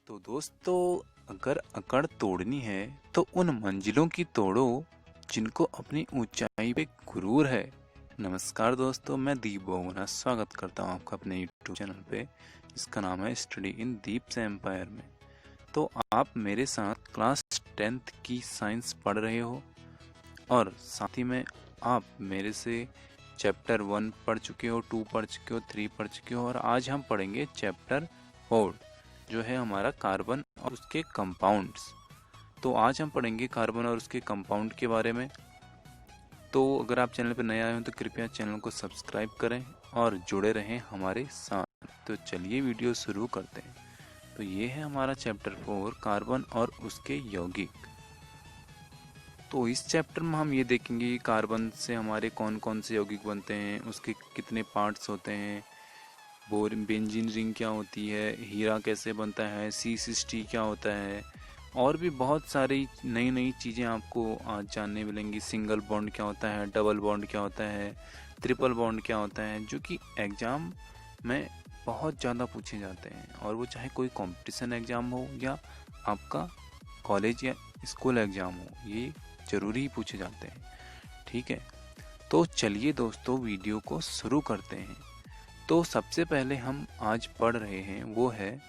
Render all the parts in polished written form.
तो दोस्तों, अगर अकड़ तोड़नी है तो उन मंजिलों की तोड़ो जिनको अपनी ऊंचाई पे गुरूर है। नमस्कार दोस्तों, मैं दीप बोगना स्वागत करता हूँ आपका अपने यूट्यूब चैनल पे, जिसका नाम है स्टडी इन दीप्स एम्पायर में। तो आप मेरे साथ क्लास 10th की साइंस पढ़ रहे हो और साथ ही में आप मेरे से चैप्टर 1 पढ़ चुके हो, 2 पढ़ चुके हो, 3 पढ़ चुके हो और आज हम पढ़ेंगे चैप्टर 4 जो है हमारा कार्बन और उसके कंपाउंड्स। तो आज हम पढ़ेंगे कार्बन और उसके कंपाउंड के बारे में। तो अगर आप चैनल पर नए आए हो तो कृपया चैनल को सब्सक्राइब करें और जुड़े रहें हमारे साथ। तो चलिए वीडियो शुरू करते हैं। तो ये है हमारा चैप्टर 4 कार्बन और उसके यौगिक। तो इस चैप्टर में हम ये देखेंगे कि कार्बन से हमारे कौन कौन से यौगिक बनते हैं, उसके कितने पार्ट्स होते हैं, बेंजीन रिंग क्या होती है, हीरा कैसे बनता है, C60 क्या होता है, और भी बहुत सारी नई नई चीज़ें आपको आज जानने मिलेंगी। सिंगल बॉन्ड क्या होता है, डबल बॉन्ड क्या होता है, ट्रिपल बॉन्ड क्या होता है, जो कि एग्ज़ाम में बहुत ज़्यादा पूछे जाते हैं। और वो चाहे कोई कंपटीशन एग्ज़ाम हो या आपका कॉलेज या स्कूल एग्ज़ाम हो, ये ज़रूरी ही पूछे जाते हैं। ठीक है, तो चलिए दोस्तों वीडियो को शुरू करते हैं। तो सबसे पहले हम आज पढ़ रहे हैं वो है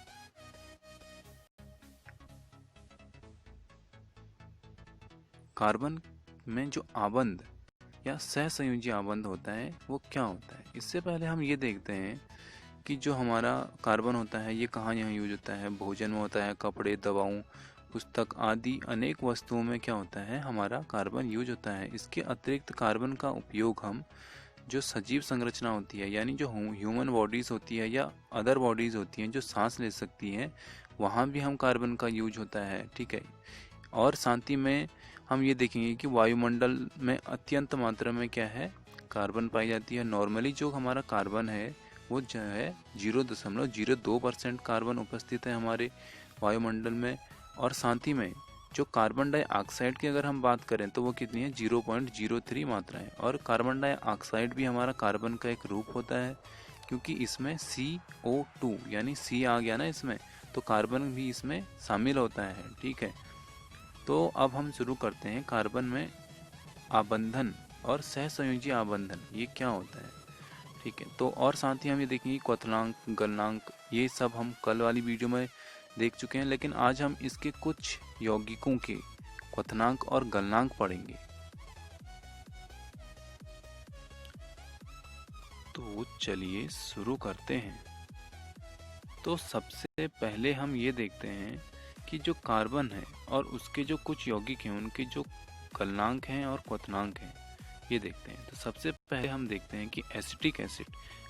कार्बन में जो आबंध या सहसंयोजी आबंध होता है वो क्या होता है। इससे पहले हम ये देखते हैं कि जो हमारा कार्बन होता है ये कहाँ यहाँ यूज होता है। भोजन में होता है, कपड़े, दवाओं, पुस्तक आदि अनेक वस्तुओं में क्या होता है, हमारा कार्बन यूज होता है। इसके अतिरिक्त कार्बन का उपयोग हम जो सजीव संरचना होती है, यानी जो ह्यूमन बॉडीज़ होती है या अदर बॉडीज़ होती हैं जो सांस ले सकती हैं, वहाँ भी हम कार्बन का यूज होता है। ठीक है, और साथ ही में हम ये देखेंगे कि वायुमंडल में अत्यंत मात्रा में क्या है, कार्बन पाई जाती है। नॉर्मली जो हमारा कार्बन है वो जो है 0.02% कार्बन उपस्थित है हमारे वायुमंडल में। और साथ ही में जो कार्बन डाइऑक्साइड की अगर हम बात करें तो वो कितनी है, 0.03 मात्रा है। और कार्बन डाइऑक्साइड भी हमारा कार्बन का एक रूप होता है, क्योंकि इसमें CO2 यानी C आ गया ना इसमें, तो कार्बन भी इसमें शामिल होता है। ठीक है, तो अब हम शुरू करते हैं कार्बन में आबंधन और सहसंयोजी आबंधन ये क्या होता है। ठीक है, तो और साथ ही हम ये देखेंगे क्वथनांक, गलनांक, ये सब हम कल वाली वीडियो में देख चुके हैं, लेकिन आज हम इसके कुछ यौगिकों के क्वथनांक और गलनांक पढ़ेंगे। तो चलिए शुरू करते हैं। तो सबसे पहले हम ये देखते हैं कि जो कार्बन है और उसके जो कुछ यौगिक हैं उनके जो गलनांक हैं और क्वथनांक हैं ये देखते हैं। तो सबसे पहले हम देखते हैं कि एसिटिक एसिड।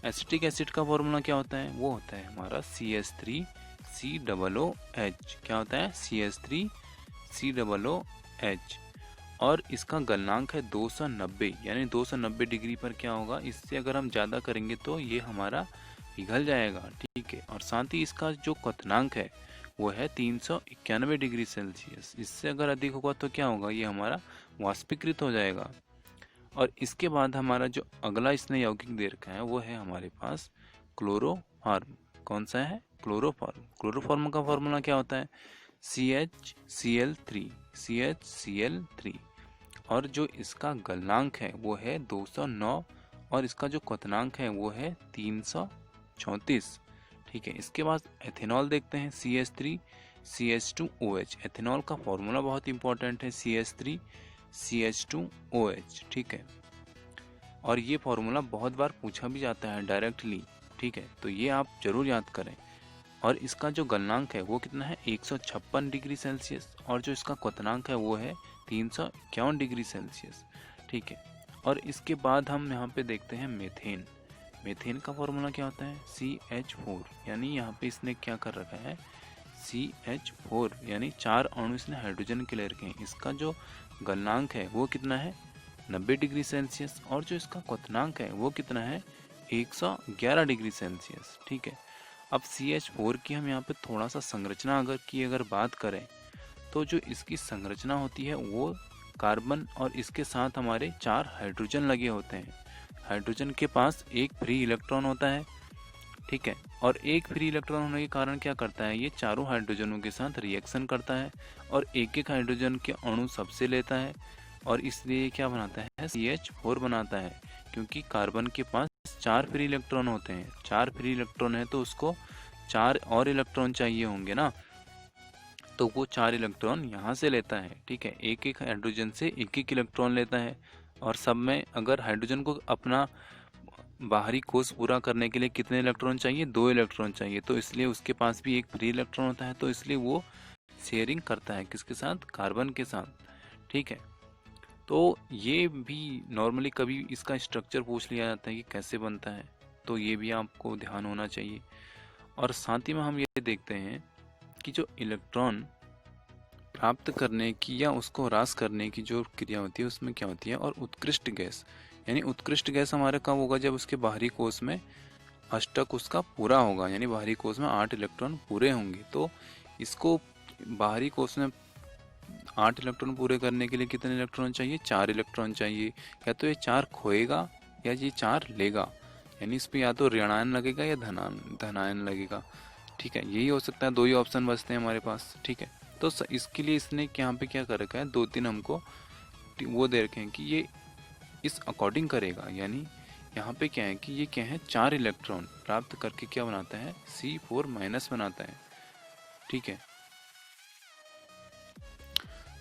एसिटिक एसिड का फॉर्मूला क्या होता है, वो होता है हमारा CH3COOH। क्या होता है, CH3COOH। और इसका गलनांक है 290, यानी 290 डिग्री पर क्या होगा, इससे अगर हम ज़्यादा करेंगे तो ये हमारा पिघल जाएगा। ठीक है, और साथ ही इसका जो क्वथनांक है वो है 391 डिग्री सेल्सियस। इससे अगर अधिक होगा तो क्या होगा, ये हमारा वाष्पीकृत हो जाएगा। और इसके बाद हमारा जो अगला इसने यौगिक दे रखा है वो है हमारे पास क्लोरोफॉर्म। कौन सा है, क्लोरोफॉर्म। क्लोरोफॉर्म का फॉर्मूला क्या होता है, CHCl3। और जो इसका गलनांक है वो है 209 और इसका जो क्वथनांक है वो है 334। ठीक है, इसके बाद एथेनॉल देखते हैं, CH3CH2OH। एथेनॉल का फॉर्मूला बहुत इंपॉर्टेंट है, CH3CH2OH। ठीक है, और ये फॉर्मूला बहुत बार पूछा भी जाता है डायरेक्टली। ठीक है, तो ये आप जरूर याद करें। और इसका जो गलनांक है वो कितना है, 156 डिग्री सेल्सियस। और जो इसका क्वथनांक है वो है 351 डिग्री सेल्सियस। ठीक है, और इसके बाद हम यहाँ पे देखते हैं मेथेन। मेथेन का फॉर्मूला क्या होता है, CH4। यानी यहाँ पे इसने क्या कर रखा है, CH4 यानी 4 अणु इसने हाइड्रोजन के ले रखे हैं। इसका जो गलनांक है वो कितना है, 90 डिग्री सेल्सियस। और जो इसका क्वथनांक है वो कितना है, 111 डिग्री सेल्सियस। ठीक है, अब CH4 की हम यहाँ पे थोड़ा सा संरचना अगर बात करें तो जो इसकी संरचना होती है वो कार्बन और इसके साथ हमारे 4 हाइड्रोजन लगे होते हैं। हाइड्रोजन के पास एक फ्री इलेक्ट्रॉन होता है, ठीक है। और एक फ्री इलेक्ट्रॉन होने के कारण क्या करता है, ये चारों हाइड्रोजनों के साथ रिएक्शन करता है और एक एक हाइड्रोजन के अणु सबसे लेता है और इसलिए क्या बनाता है, CH4 बनाता है। क्योंकि कार्बन के पास 4 फ्री इलेक्ट्रॉन होते हैं, 4 फ्री इलेक्ट्रॉन है तो उसको 4 और इलेक्ट्रॉन चाहिए होंगे ना, तो वो 4 इलेक्ट्रॉन यहाँ से लेता है। ठीक है, एक एक हाइड्रोजन से एक एक इलेक्ट्रॉन लेता है और सब में अगर हाइड्रोजन को अपना बाहरी कोष पूरा करने के लिए कितने इलेक्ट्रॉन चाहिए, 2 इलेक्ट्रॉन चाहिए, तो इसलिए उसके पास भी एक फ्री इलेक्ट्रॉन होता है, तो इसलिए वो शेयरिंग करता है किसके साथ, कार्बन के साथ। ठीक है, तो ये भी नॉर्मली कभी इसका स्ट्रक्चर पूछ लिया जाता है कि कैसे बनता है, तो ये भी आपको ध्यान होना चाहिए। और साथ ही में हम ये देखते हैं कि जो इलेक्ट्रॉन प्राप्त करने की या उसको ह्रास करने की जो क्रिया होती है उसमें क्या होती है, और उत्कृष्ट गैस, यानी उत्कृष्ट गैस हमारे कब होगा, जब उसके बाहरी कोष में अष्टक उसका पूरा होगा, यानी बाहरी कोष में 8 इलेक्ट्रॉन पूरे होंगे। तो इसको बाहरी कोष में 8 इलेक्ट्रॉन पूरे करने के लिए कितने इलेक्ट्रॉन चाहिए, 4 इलेक्ट्रॉन चाहिए। या तो ये 4 खोएगा या ये 4 लेगा, यानी इस पर या तो ऋणायन लगेगा या धनायन लगेगा। ठीक है, यही हो सकता है, 2 ही ऑप्शन बचते हैं हमारे पास। ठीक है, तो इसके लिए इसने यहाँ पे क्या कर रखा है, 2-3 हमको वो दे रखे हैं कि ये इस अकॉर्डिंग करेगा। यानी यहाँ पे क्या है कि ये क्या है, 4 इलेक्ट्रॉन प्राप्त करके क्या बनाता है, C4- बनाता है। ठीक है,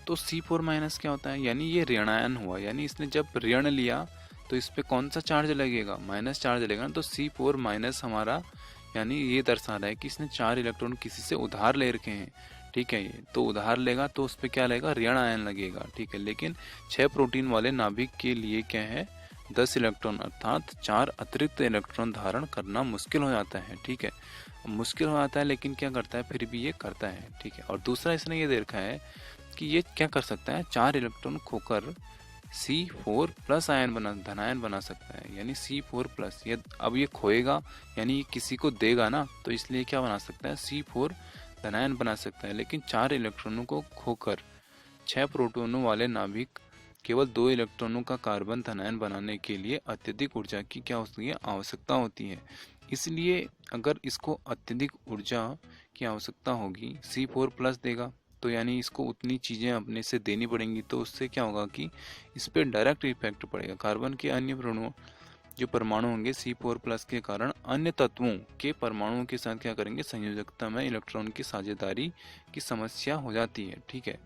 तो C4- क्या होता है, यानी ये ऋणायन हुआ, यानी इसने जब ऋण लिया तो इस पे कौन सा चार्ज लगेगा, माइनस चार्ज लगेगा ना, तो C4- हमारा, यानी ये दर्शा रहा है कि इसने 4 इलेक्ट्रॉन किसी से उधार ले रखे हैं। ठीक है, ये तो उधार लेगा तो उस पर क्या लगेगा, ऋण आयन लगेगा। ठीक है, लेकिन 6 प्रोटीन वाले नाभिक के लिए क्या है, 10 इलेक्ट्रॉन अर्थात 4 अतिरिक्त इलेक्ट्रॉन धारण करना मुश्किल हो जाता है। ठीक है, मुश्किल हो जाता है, लेकिन क्या करता है, फिर भी ये करता है। ठीक है, और दूसरा इसने ये देखा है कि ये क्या कर सकता है, 4 इलेक्ट्रॉन खोकर C4+ आयन धनायन बना सकता है, यानी C4+। ये अब ये खोएगा यानी ये किसी को देगा ना, तो इसलिए क्या बना सकता है, C4 धनायन बना सकता है। लेकिन 4 इलेक्ट्रॉनों को खोकर 6 प्रोटॉनों वाले नाभिक केवल 2 इलेक्ट्रॉनों का कार्बन धनायन बनाने के लिए अत्यधिक ऊर्जा की क्या होती है, आवश्यकता होती है। इसलिए अगर इसको अत्यधिक ऊर्जा की आवश्यकता होगी, C4+ देगा, तो यानी इसको उतनी चीज़ें अपने से देनी पड़ेंगी, तो उससे क्या होगा कि इस पर डायरेक्ट इफेक्ट पड़ेगा। कार्बन के अन्य जो परमाणु होंगे C4+ के कारण अन्य तत्वों के परमाणुओं के साथ क्या करेंगे, संयोजकता में इलेक्ट्रॉन की साझेदारी की समस्या हो जाती है। ठीक है,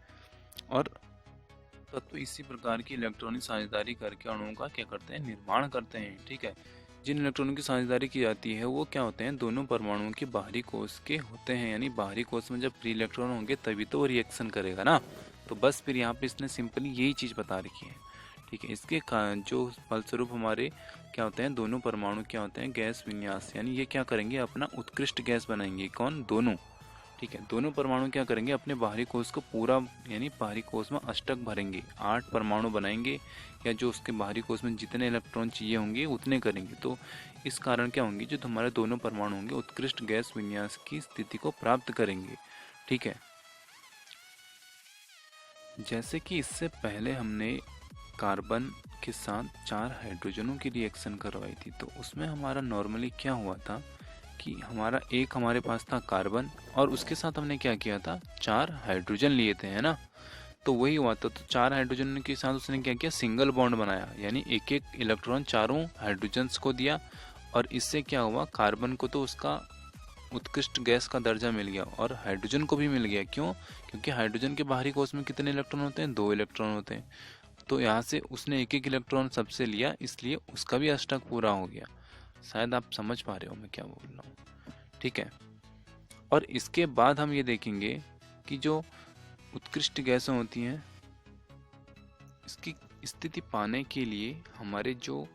और तत्व इसी प्रकार की इलेक्ट्रॉनिक साझेदारी करके अणुओं का क्या करते हैं, निर्माण करते हैं। ठीक है, जिन इलेक्ट्रॉनों की साझेदारी की जाती है वो क्या होते हैं, दोनों परमाणुओं के बाहरी कोष के होते हैं। यानी बाहरी कोष में जब फ्री इलेक्ट्रॉन होंगे तभी तो वो रिएक्शन करेगा ना। तो बस फिर यहाँ पे इसने सिंपली यही चीज़ बता रखी है। ठीक है, इसके जो फलस्वरूप हमारे क्या होते हैं, दोनों परमाणु क्या होते हैं, गैस विन्यास, यानी ये क्या करेंगे, अपना उत्कृष्ट गैस बनाएंगे। कौन, दोनों। ठीक है, दोनों परमाणु क्या करेंगे, अपने बाहरी कोष को पूरा, यानी बाहरी कोष में अष्टक भरेंगे, 8 परमाणु बनाएंगे, या जो उसके बाहरी कोष में जितने इलेक्ट्रॉन चाहिए होंगे उतने करेंगे। तो इस कारण क्या होंगे, जो हमारे दोनों परमाणु होंगे उत्कृष्ट गैस विन्यास की स्थिति को प्राप्त करेंगे। ठीक है, जैसे कि इससे पहले हमने कार्बन के साथ 4 हाइड्रोजनों की रिएक्शन करवाई थी, तो उसमें हमारा नॉर्मली क्या हुआ था कि हमारे पास था कार्बन और उसके साथ हमने क्या किया था, 4 हाइड्रोजन लिए थे, है ना। तो वही हुआ था, तो 4 हाइड्रोजन के साथ उसने क्या किया, सिंगल बॉन्ड बनाया, यानी एक एक इलेक्ट्रॉन चारों हाइड्रोजन्स को दिया। और इससे क्या हुआ, कार्बन को तो उसका उत्कृष्ट गैस का दर्जा मिल गया और हाइड्रोजन को भी मिल गया। क्यों, क्योंकि हाइड्रोजन के बाहरी कोष में कितने इलेक्ट्रॉन होते हैं, 2 इलेक्ट्रॉन होते हैं। तो यहाँ से उसने एक एक इलेक्ट्रॉन सबसे लिया, इसलिए उसका भी अष्टक पूरा हो गया। शायद आप समझ पा रहे हो मैं क्या बोल रहा हूँ। ठीक है, और इसके बाद हम ये देखेंगे कि जो उत्कृष्ट गैसें होती हैं, इसकी स्थिति पाने के लिए हमारे जो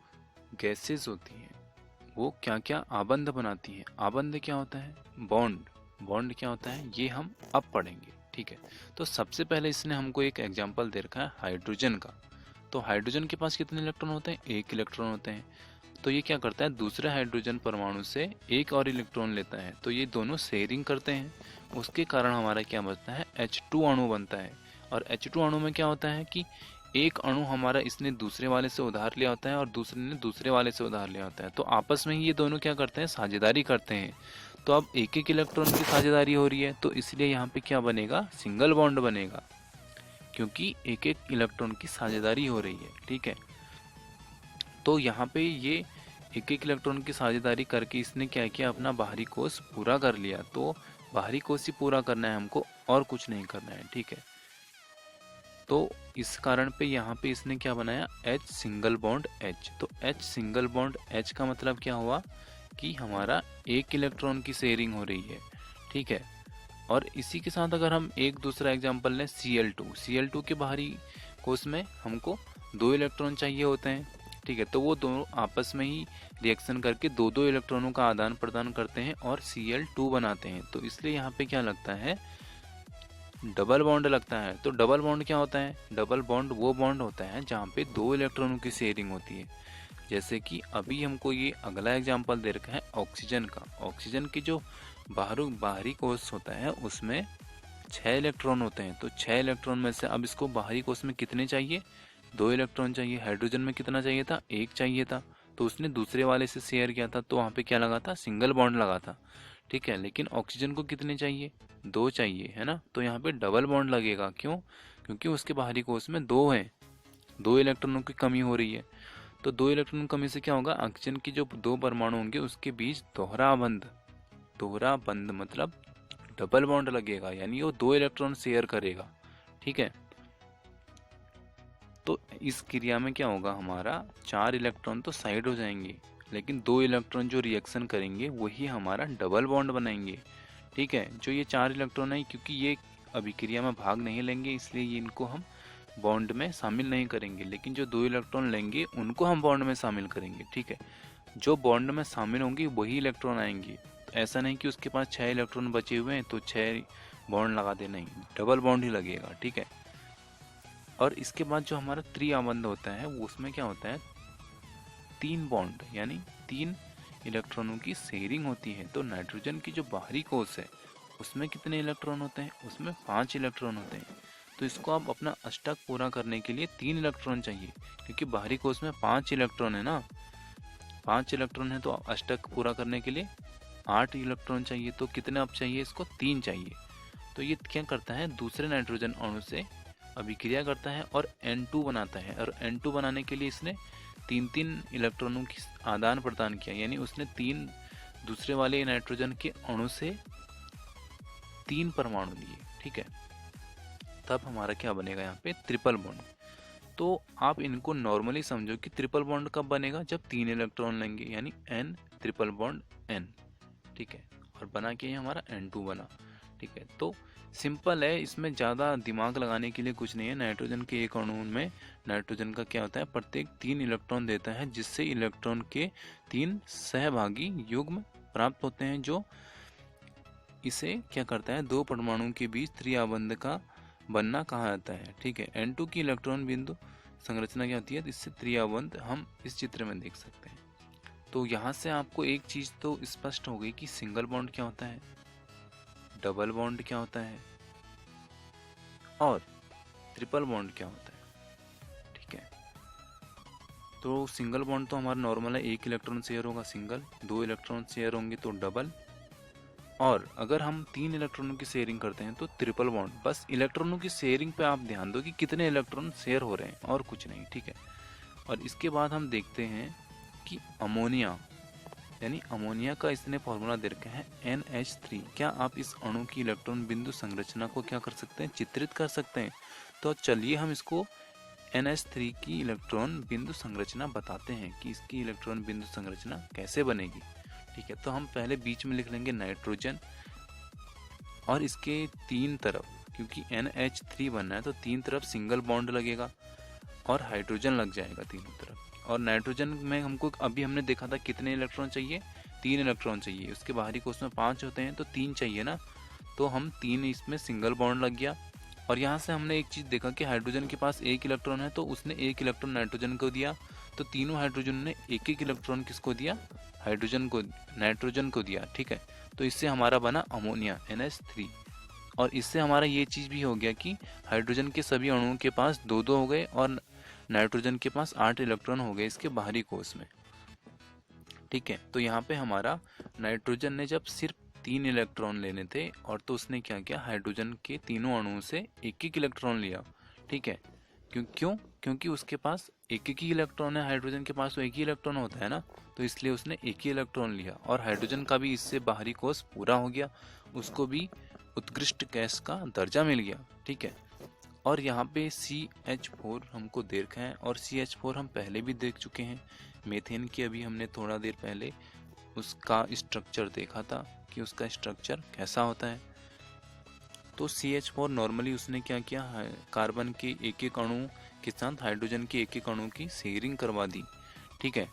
गैसेस होती हैं वो क्या क्या आबंध बनाती हैं। आबंध क्या होता है, बॉन्ड। बॉन्ड क्या होता है, ये हम अब पढ़ेंगे। ठीक है, तो सबसे पहले इसने हमको एक एग्जांपल दे रखा है हाइड्रोजन का। तो हाइड्रोजन के पास कितने इलेक्ट्रॉन होते हैं, 1 इलेक्ट्रॉन होते हैं। तो ये क्या करता है, दूसरे हाइड्रोजन परमाणु से एक और इलेक्ट्रॉन लेता है, तो ये दोनों शेयरिंग करते हैं। उसके कारण हमारा क्या बनता है, H2 अणु बनता है। और H2 अणु में क्या होता है कि एक अणु हमारा इसने दूसरे वाले से उधार लिया होता है और दूसरे ने दूसरे वाले से उधार लिया होता है, तो आपस में ही ये दोनों क्या करते हैं, साझेदारी करते हैं। तो अब एक एक इलेक्ट्रॉन की साझेदारी हो रही है, तो इसलिए यहाँ पे क्या बनेगा, सिंगल बॉन्ड बनेगा, क्योंकि एक एक इलेक्ट्रॉन की साझेदारी हो रही है। ठीक है, तो यहाँ पे ये एक एक इलेक्ट्रॉन की साझेदारी करके इसने क्या किया, अपना बाहरी कोष पूरा कर लिया। तो बाहरी कोष ही पूरा करना है हमको, और कुछ नहीं करना है। ठीक है, तो इस कारण पे यहाँ पे इसने क्या बनाया, H सिंगल बॉन्ड H। तो H सिंगल बॉन्ड H का मतलब क्या हुआ कि हमारा एक इलेक्ट्रॉन की शेयरिंग हो रही है। ठीक है, और इसी के साथ अगर हम एक दूसरा एग्जांपल लें, Cl2 के बाहरी कोष में हमको 2 इलेक्ट्रॉन चाहिए होते हैं। ठीक है, तो वो दोनों आपस में ही रिएक्शन करके दो दो इलेक्ट्रॉनों का आदान प्रदान करते हैं और Cl2 बनाते हैं। तो इसलिए यहाँ पे क्या लगता है, डबल बॉन्ड लगता है। तो डबल बॉन्ड क्या होता है, डबल बॉन्ड वो बॉन्ड होता है जहाँ पे 2 इलेक्ट्रॉनों की शेयरिंग होती है। जैसे कि अभी हमको ये अगला एग्जांपल दे रखा है ऑक्सीजन का। ऑक्सीजन की जो बाहरी कोष होता है उसमें 6 इलेक्ट्रॉन होते हैं। तो 6 इलेक्ट्रॉन में से अब इसको बाहरी कोष में कितने चाहिए, 2 इलेक्ट्रॉन चाहिए। हाइड्रोजन में कितना चाहिए था, 1 चाहिए था। तो उसने दूसरे वाले से शेयर किया था, तो वहाँ पे क्या लगा था, सिंगल बॉन्ड लगा था। ठीक है, लेकिन ऑक्सीजन को कितने चाहिए, 2 चाहिए, है ना। तो यहाँ पे डबल बॉन्ड लगेगा। क्यों, क्योंकि उसके बाहरी कोष में 2 हैं, 2 इलेक्ट्रॉनों की कमी हो रही है। तो 2 इलेक्ट्रॉन कमी से क्या होगा, ऑक्सीजन की जो 2 परमाणु होंगे उसके बीच दोहरा बंध मतलब डबल बॉन्ड लगेगा, यानी वो 2 इलेक्ट्रॉन शेयर करेगा। ठीक है, तो इस क्रिया में क्या होगा, हमारा 4 इलेक्ट्रॉन तो साइड हो जाएंगे, लेकिन 2 इलेक्ट्रॉन जो रिएक्शन करेंगे वही हमारा डबल बॉन्ड बनाएंगे। ठीक है, जो ये 4 इलेक्ट्रॉन है, क्योंकि ये अभिक्रिया में भाग नहीं लेंगे इसलिए ये इनको हम बॉन्ड में शामिल नहीं करेंगे, लेकिन जो 2 इलेक्ट्रॉन लेंगे उनको हम बॉन्ड में शामिल करेंगे। ठीक है, जो बॉन्ड में शामिल होंगे वही इलेक्ट्रॉन आएंगे। तो ऐसा नहीं कि उसके पास 6 इलेक्ट्रॉन बचे हुए हैं तो 6 बॉन्ड लगा दे, नहीं, डबल बॉन्ड ही लगेगा। ठीक है, और इसके बाद जो हमारा त्रिआबंध होता है उसमें क्या होता है, 3 बॉन्ड यानी 3 इलेक्ट्रॉनों की शेयरिंग होती है। तो नाइट्रोजन की जो बाहरी कोष है उसमें कितने इलेक्ट्रॉन होते हैं, उसमें 5 इलेक्ट्रॉन होते हैं। तो इसको आप अपना अष्टक पूरा करने के लिए 3 इलेक्ट्रॉन चाहिए, क्योंकि बाहरी कोष में 5 इलेक्ट्रॉन है ना, 5 इलेक्ट्रॉन है, तो अष्टक पूरा करने के लिए 8 इलेक्ट्रॉन चाहिए। तो कितने अब चाहिए, इसको 3 चाहिए। तो ये क्या करता है, दूसरे नाइट्रोजन अणु से अभिक्रिया करता है और N2 बनाता है, और N2 बनाने के लिए इसने 3 इलेक्ट्रॉनों की आदान प्रदान किया, यानी उसने 3 दूसरे वाले नाइट्रोजन के अणु से 3 परमाणु लिए। ठीक है, तब हमारा क्या बनेगा, यहाँ पे ट्रिपल बॉन्ड। तो आप इनको नॉर्मली समझो कि ट्रिपल बॉन्ड कब बनेगा, जब 3 इलेक्ट्रॉन लेंगे, यानी N ट्रिपल बॉन्ड N। ठीक है, और बना के हमारा N2 बना। ठीक है, तो सिंपल है, इसमें ज़्यादा दिमाग लगाने के लिए कुछ नहीं है। नाइट्रोजन के एक अणु में नाइट्रोजन का क्या होता है, प्रत्येक 3 इलेक्ट्रॉन देता है, जिससे इलेक्ट्रॉन के 3 सहभागी युग्म प्राप्त होते हैं, जो इसे क्या करता है, 2 परमाणुओं के बीच त्रिआबंध का बनना कहा जाता है। ठीक है, N2 की इलेक्ट्रॉन बिंदु संरचना क्या होती है, इससे त्रिआबंध हम इस चित्र में देख सकते हैं। तो यहाँ से आपको एक चीज़ तो स्पष्ट हो गई कि सिंगल बॉन्ड क्या होता है, डबल बॉन्ड क्या होता है, और ट्रिपल बॉन्ड क्या होता है। ठीक है, तो सिंगल बॉन्ड तो हमारा नॉर्मल है, 1 इलेक्ट्रॉन शेयर होगा सिंगल, 2 इलेक्ट्रॉन शेयर होंगे तो डबल, और अगर हम 3 इलेक्ट्रॉनों की शेयरिंग करते हैं तो ट्रिपल बॉन्ड। बस इलेक्ट्रॉनों की शेयरिंग पे आप ध्यान दो कि कितने इलेक्ट्रॉन शेयर हो रहे हैं, और कुछ नहीं। ठीक है, और इसके बाद हम देखते हैं कि अमोनिया, यानी अमोनिया का इसने फॉर्मूला दे रखा है NH3। क्या आप इस अणु की इलेक्ट्रॉन बिंदु संरचना को क्या कर सकते हैं, चित्रित कर सकते हैं। तो चलिए हम इसको NH3 की इलेक्ट्रॉन बिंदु संरचना बताते हैं कि इसकी इलेक्ट्रॉन बिंदु संरचना कैसे बनेगी। ठीक है, तो हम पहले बीच में लिख लेंगे नाइट्रोजन, और इसके 3 तरफ, क्योंकि NH3 बनना है तो 3 तरफ सिंगल बॉन्ड लगेगा और हाइड्रोजन लग जाएगा तीनों तरफ। और नाइट्रोजन में हमको अभी हमने देखा था कितने इलेक्ट्रॉन चाहिए, 3 इलेक्ट्रॉन चाहिए। उसके बाहरी कोष में 5 होते हैं तो 3 चाहिए ना, तो हम 3, इसमें सिंगल बॉन्ड लग गया। और यहाँ से हमने एक चीज़ देखा कि हाइड्रोजन के पास 1 इलेक्ट्रॉन है, तो उसने 1 इलेक्ट्रॉन नाइट्रोजन को दिया, तो तीनों हाइड्रोजन ने 1-1 इलेक्ट्रॉन किसको दिया, हाइड्रोजन को, नाइट्रोजन को दिया। ठीक है, तो इससे हमारा बना अमोनिया NH3। और इससे हमारा ये चीज़ भी हो गया कि हाइड्रोजन के सभी अणुओं के पास 2-2 हो गए और नाइट्रोजन के पास 8 इलेक्ट्रॉन हो गए इसके बाहरी कोश में। ठीक है, तो यहाँ पे हमारा नाइट्रोजन ने जब सिर्फ 3 इलेक्ट्रॉन लेने थे और तो उसने क्या किया, हाइड्रोजन के तीनों अणुओं से एक एक इलेक्ट्रॉन लिया। ठीक है, क्योंकि उसके पास एक एक ही इलेक्ट्रॉन है, हाइड्रोजन के पास तो एक ही इलेक्ट्रॉन होता है ना, तो इसलिए उसने एक ही इलेक्ट्रॉन लिया और हाइड्रोजन का भी इससे बाहरी कोश पूरा हो गया, उसको भी उत्कृष्ट गैस का दर्जा मिल गया। ठीक है, और यहाँ पे CH4 हमको दे रखा है और CH4 हम पहले भी देख चुके हैं। मीथेन की अभी हमने थोड़ा देर पहले उसका स्ट्रक्चर देखा था कि उसका स्ट्रक्चर कैसा होता है। तो CH4 नॉर्मली उसने क्या किया, कार्बन के एक एक अणु के साथ हाइड्रोजन के एक एक अणु की शेयरिंग करवा दी। ठीक है,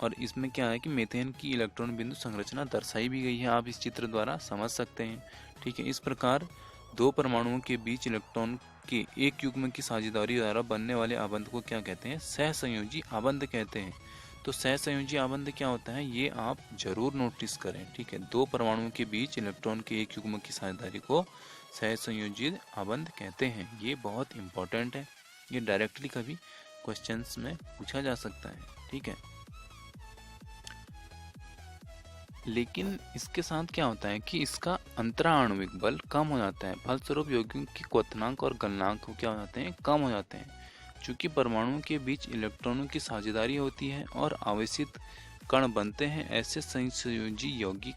और इसमें क्या है कि मीथेन की इलेक्ट्रॉन बिंदु संरचना दर्शाई भी गई है, आप इस चित्र द्वारा समझ सकते हैं। ठीक है, इस प्रकार दो परमाणुओं के बीच इलेक्ट्रॉन के एक युग्म की साझेदारी द्वारा बनने वाले आबंध को क्या कहते हैं, सहसंयोजी आबंध कहते हैं। तो सहसंयोजी आबंध क्या होता है ये आप जरूर नोटिस करें। ठीक है, दो परमाणुओं के बीच इलेक्ट्रॉन के एक युग्म की साझेदारी को सहसंयोजी आबंध कहते हैं। ये बहुत इंपॉर्टेंट है, ये डायरेक्टली कभी क्वेश्चंस में पूछा जा सकता है। ठीक है, लेकिन इसके साथ क्या होता है कि इसका अंतराण्विक बल कम हो जाता है, फलस्वरूप यौगिकों की क्वथनांक और गलनांक क्या हो जाते हैं, कम हो जाते हैं। चूंकि परमाणुओं के बीच इलेक्ट्रॉनों की साझेदारी होती है और आवेशित कण बनते हैं, ऐसे संयोजी यौगिक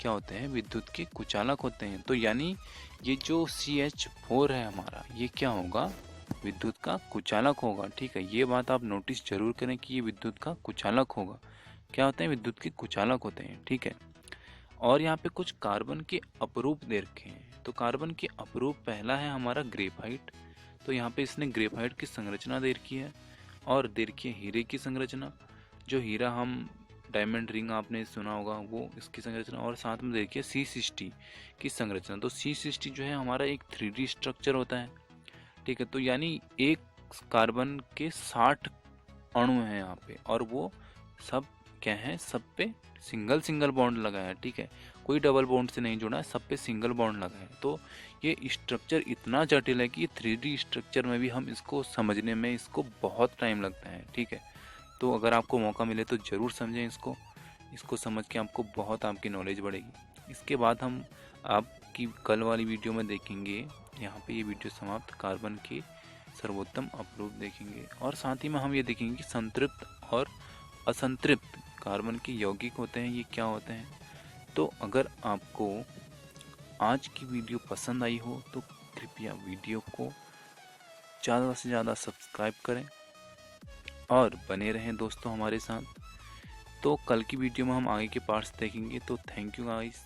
क्या होते हैं, विद्युत के कुचालक होते हैं। तो यानी ये जो CH4 है हमारा, ये क्या होगा, विद्युत का कुचालक होगा। ठीक है, ये बात आप नोटिस जरूर करें कि ये विद्युत का कुचालक होगा। क्या होते हैं, विद्युत के कुचालक होते हैं। ठीक है, और यहाँ पे कुछ कार्बन के अपरूप दे रखे हैं। तो कार्बन के अपरूप पहला है हमारा ग्रेफाइट। तो यहाँ पे इसने ग्रेफाइट की संरचना दे रखी है और दे रखी है हीरे की संरचना, जो हीरा हम डायमंड रिंग आपने सुना होगा वो इसकी संरचना, और साथ में दे रखी है C60 की संरचना। तो C60 जो है हमारा एक 3D स्ट्रक्चर होता है। ठीक है, तो यानी एक कार्बन के 60 अणु हैं यहाँ पे और वो सब क्या है, सब पे सिंगल सिंगल बॉन्ड लगा है। ठीक है, कोई डबल बॉन्ड से नहीं जुड़ा है, सब पे सिंगल बॉन्ड लगा है। तो ये स्ट्रक्चर इतना जटिल है कि 3D स्ट्रक्चर में भी हम इसको समझने में इसको बहुत टाइम लगता है। ठीक है, तो अगर आपको मौका मिले तो ज़रूर समझें इसको समझ के आपको बहुत आपकी नॉलेज बढ़ेगी। इसके बाद हम आपकी कल वाली वीडियो में देखेंगे, यहाँ पे ये वीडियो समाप्त, कार्बन के सर्वोत्तम अपरूप देखेंगे और साथ ही में हम ये देखेंगे कि संतृप्त और असंतृप्त कार्बन के यौगिक होते हैं, ये क्या होते हैं। तो अगर आपको आज की वीडियो पसंद आई हो तो कृपया वीडियो को ज़्यादा से ज़्यादा सब्सक्राइब करें और बने रहें दोस्तों हमारे साथ। तो कल की वीडियो में हम आगे के पार्ट्स देखेंगे। तो थैंक यू गाइस।